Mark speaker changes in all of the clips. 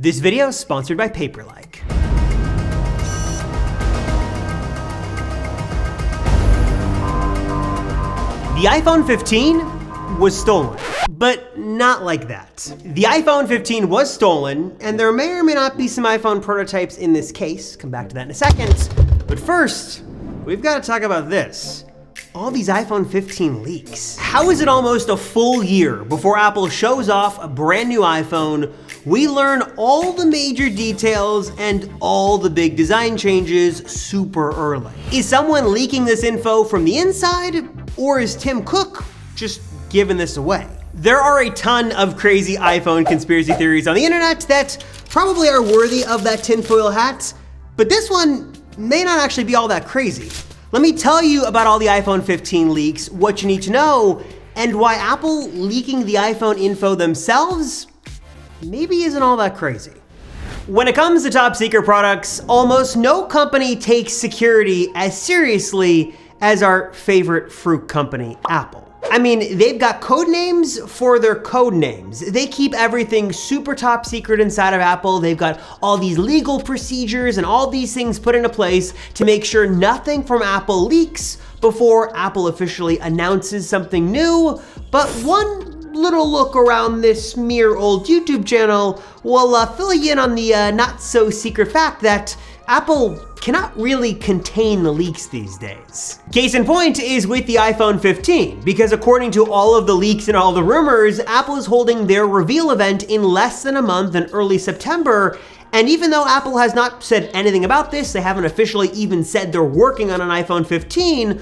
Speaker 1: This video is sponsored by Paperlike. The iPhone 15 was stolen, but not like that. The iPhone 15 was stolen, and there may or may not be some iPhone prototypes in this case. Come back to that in a second. But first, we've got to talk about this. All these iPhone 15 leaks. How is it almost a full year before Apple shows off a brand new iPhone? We learn all the major details and all the big design changes super early. Is someone leaking this info from the inside, or is Tim Cook just giving this away? There are a ton of crazy iPhone conspiracy theories on the internet that probably are worthy of that tinfoil hat, but this one may not actually be all that crazy. Let me tell you about all the iPhone 15 leaks, what you need to know, and why Apple leaking the iPhone info themselves maybe isn't all that crazy. When it comes to top secret products, almost no company takes security as seriously as our favorite fruit company, Apple. I mean, they've got code names for their code names. They keep everything super top secret inside of Apple. They've got all these legal procedures and all these things put into place to make sure nothing from Apple leaks before Apple officially announces something new. But one little look around this mere old YouTube channel will fill you in on the not so secret fact that Apple cannot really contain the leaks these days. Case in point is with the iPhone 15, because according to all of the leaks and all the rumors, Apple is holding their reveal event in less than a month in early September. And even though Apple has not said anything about this, they haven't officially even said they're working on an iPhone 15,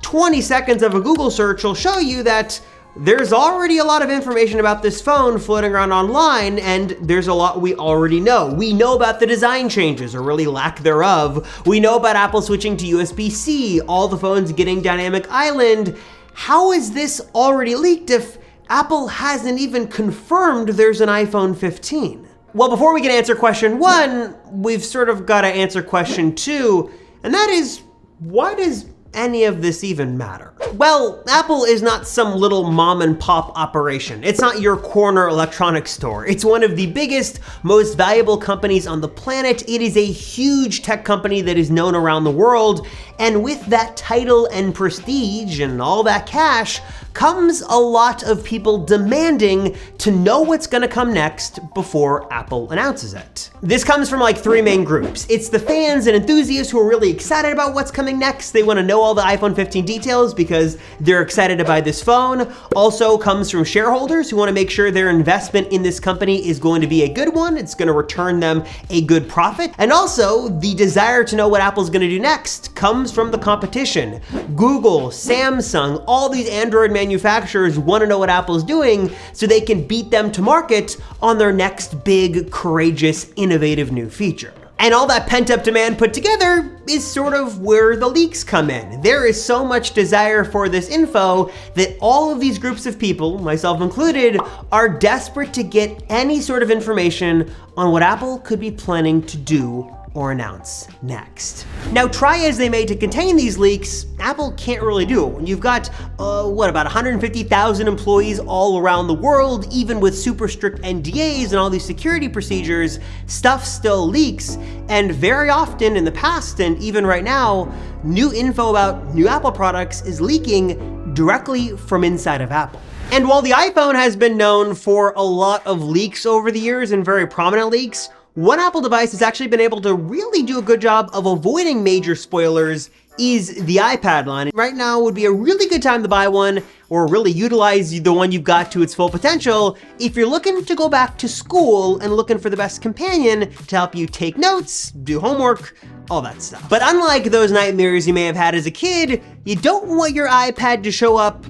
Speaker 1: 20 seconds of a Google search will show you that there's already a lot of information about this phone floating around online, and there's a lot we already know. We know about the design changes, or really lack thereof. We know about Apple switching to USB-C, all the phones getting Dynamic Island. How is this already leaked if Apple hasn't even confirmed there's an iPhone 15? Well, before we can answer question one, we've sort of got to answer question two, and that is, why does any of this even matter? Well, Apple is not some little mom and pop operation. It's not your corner electronics store. It's one of the biggest, most valuable companies on the planet. It is a huge tech company that is known around the world. And with that title and prestige and all that cash comes a lot of people demanding to know what's gonna come next before Apple announces it. This comes from like three main groups. It's the fans and enthusiasts who are really excited about what's coming next. They wanna know all the iPhone 15 details because they're excited to buy this phone. Also comes from shareholders who wanna make sure their investment in this company is going to be a good one. It's gonna return them a good profit. And also the desire to know what Apple's gonna do next comes from the competition. Google, Samsung, all these Android manufacturers want to know what Apple's doing so they can beat them to market on their next big, courageous, innovative new feature. And all that pent-up demand put together is sort of where the leaks come in. There is so much desire for this info that all of these groups of people, myself included, are desperate to get any sort of information on what Apple could be planning to do or announce next. Now, try as they may to contain these leaks, Apple can't really do it. When you've got, about 150,000 employees all around the world, even with super strict NDAs and all these security procedures, stuff still leaks. And very often in the past, and even right now, new info about new Apple products is leaking directly from inside of Apple. And while the iPhone has been known for a lot of leaks over the years and very prominent leaks, one Apple device has actually been able to really do a good job of avoiding major spoilers is the iPad line. Right now would be a really good time to buy one or really utilize the one you've got to its full potential if you're looking to go back to school and looking for the best companion to help you take notes, do homework, all that stuff. But unlike those nightmares you may have had as a kid, you don't want your iPad to show up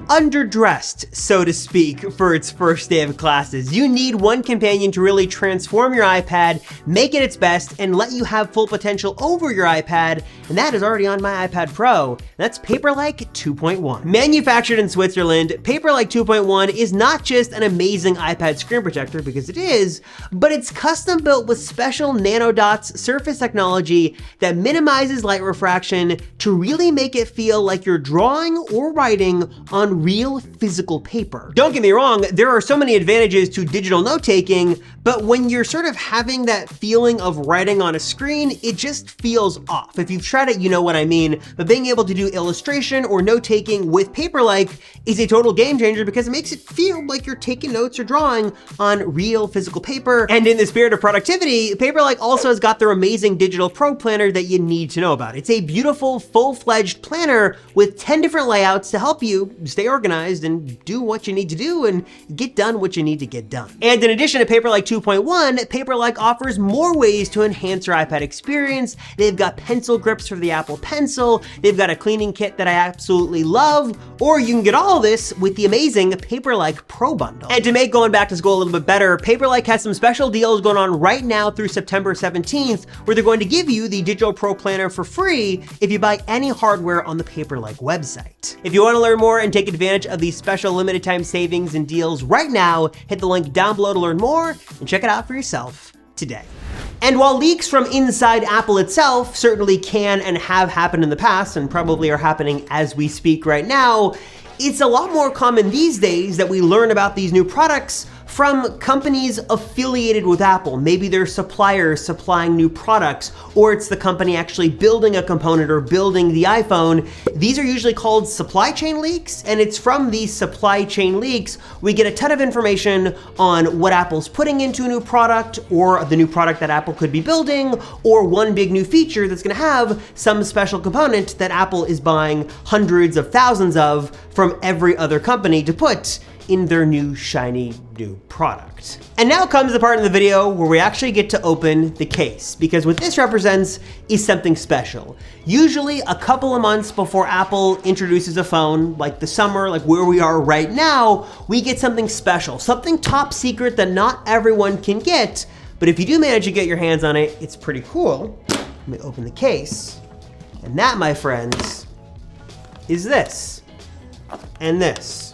Speaker 1: underdressed, so to speak, for its first day of classes. You need one companion to really transform your iPad, make it its best, and let you have full potential over your iPad, and that is already on my iPad Pro. That's Paperlike 2.1. Manufactured in Switzerland, Paperlike 2.1 is not just an amazing iPad screen protector, because it is, but it's custom built with special nanodots surface technology that minimizes light refraction to really make it feel like you're drawing or writing on on real physical paper. Don't get me wrong, there are so many advantages to digital note-taking, but when you're sort of having that feeling of writing on a screen, it just feels off. If you've tried it, you know what I mean, but being able to do illustration or note-taking with Paperlike is a total game changer because it makes it feel like you're taking notes or drawing on real physical paper. And in the spirit of productivity, Paperlike also has got their amazing digital pro planner that you need to know about. It's a beautiful, full-fledged planner with 10 different layouts to help you stay organized and do what you need to do and get done what you need to get done. And in addition to Paperlike 2.1, Paperlike offers more ways to enhance your iPad experience. They've got pencil grips for the Apple Pencil, they've got a cleaning kit that I absolutely love, or you can get all this with the amazing Paperlike Pro Bundle. And to make going back to school a little bit better, Paperlike has some special deals going on right now through September 17th, where they're going to give you the Digital Pro Planner for free if you buy any hardware on the Paperlike website. If you want to learn more and take advantage of these special limited time savings and deals right now, hit the link down below to learn more and check it out for yourself today. And while leaks from inside Apple itself certainly can and have happened in the past and probably are happening as we speak right now, it's a lot more common these days that we learn about these new products from companies affiliated with Apple. Maybe they're suppliers supplying new products, or it's the company actually building a component or building the iPhone. These are usually called supply chain leaks, and it's from these supply chain leaks we get a ton of information on what Apple's putting into a new product, or the new product that Apple could be building, or one big new feature that's gonna have some special component that Apple is buying hundreds of thousands of from every other company to put in their new shiny new product. And now comes the part in the video where we actually get to open the case, because what this represents is something special. Usually a couple of months before Apple introduces a phone, like the summer, like where we are right now, we get something special, something top secret that not everyone can get, but if you do manage to get your hands on it, it's pretty cool. Let me open the case, and that, my friends, is this, and this.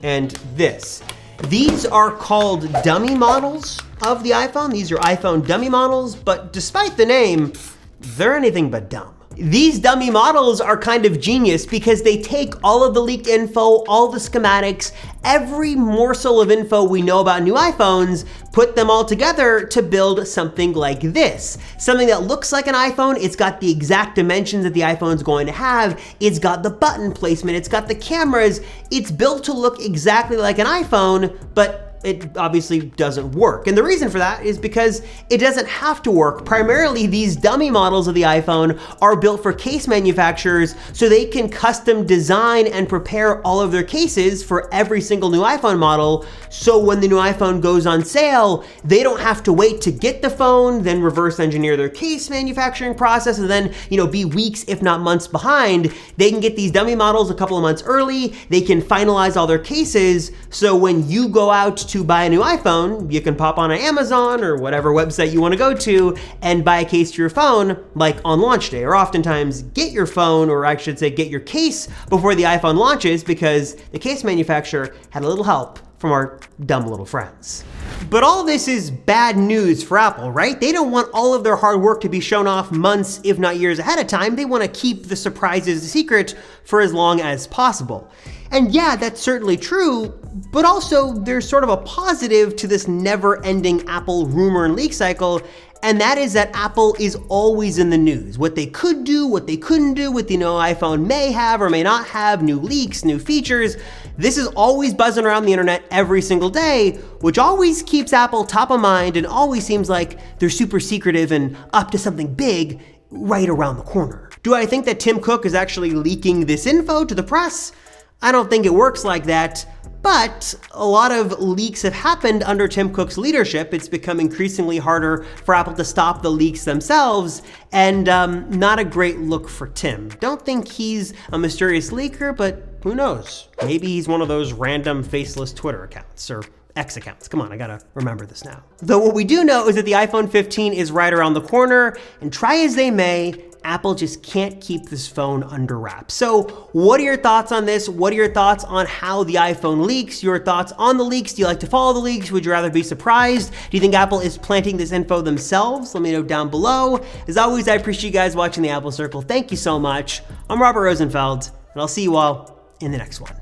Speaker 1: And this. These are called dummy models of the iPhone. These are iPhone dummy models, but despite the name, they're anything but dumb. These dummy models are kind of genius because they take all of the leaked info, all the schematics, every morsel of info we know about new iPhones, put them all together to build something like this. Something that looks like an iPhone, it's got the exact dimensions that the iPhone's going to have, it's got the button placement, it's got the cameras, it's built to look exactly like an iPhone, but it obviously doesn't work. And the reason for that is because it doesn't have to work. Primarily, these dummy models of the iPhone are built for case manufacturers so they can custom design and prepare all of their cases for every single new iPhone model. So when the new iPhone goes on sale, they don't have to wait to get the phone, then reverse engineer their case manufacturing process, and then, be weeks, if not months behind. They can get these dummy models a couple of months early. They can finalize all their cases. So when you go out to buy a new iPhone, you can pop on Amazon or whatever website you want to go to and buy a case to your phone, like on launch day, or oftentimes get your phone, or I should say get your case before the iPhone launches, because the case manufacturer had a little help from our dumb little friends. But all this is bad news for Apple, right? They don't want all of their hard work to be shown off months, if not years ahead of time. They want to keep the surprises a secret for as long as possible. And yeah, that's certainly true, but also there's sort of a positive to this never-ending Apple rumor and leak cycle, and that is that Apple is always in the news. What they could do, what they couldn't do, what the new iPhone may have or may not have, new leaks, new features. This is always buzzing around the internet every single day, which always keeps Apple top of mind and always seems like they're super secretive and up to something big right around the corner. Do I think that Tim Cook is actually leaking this info to the press? I don't think it works like that, but a lot of leaks have happened under Tim Cook's leadership. It's become increasingly harder for Apple to stop the leaks themselves, and not a great look for Tim. Don't think he's a mysterious leaker, but who knows? Maybe he's one of those random faceless Twitter accounts, or X accounts. Come on, I gotta remember this now. Though what we do know is that the iPhone 15 is right around the corner, and try as they may, Apple just can't keep this phone under wraps. So what are your thoughts on this? What are your thoughts on how the iPhone leaks? Your thoughts on the leaks? Do you like to follow the leaks? Would you rather be surprised? Do you think Apple is planting this info themselves? Let me know down below. As always, I appreciate you guys watching the Apple Circle. Thank you so much. I'm Robert Rosenfeld, and I'll see you all in the next one.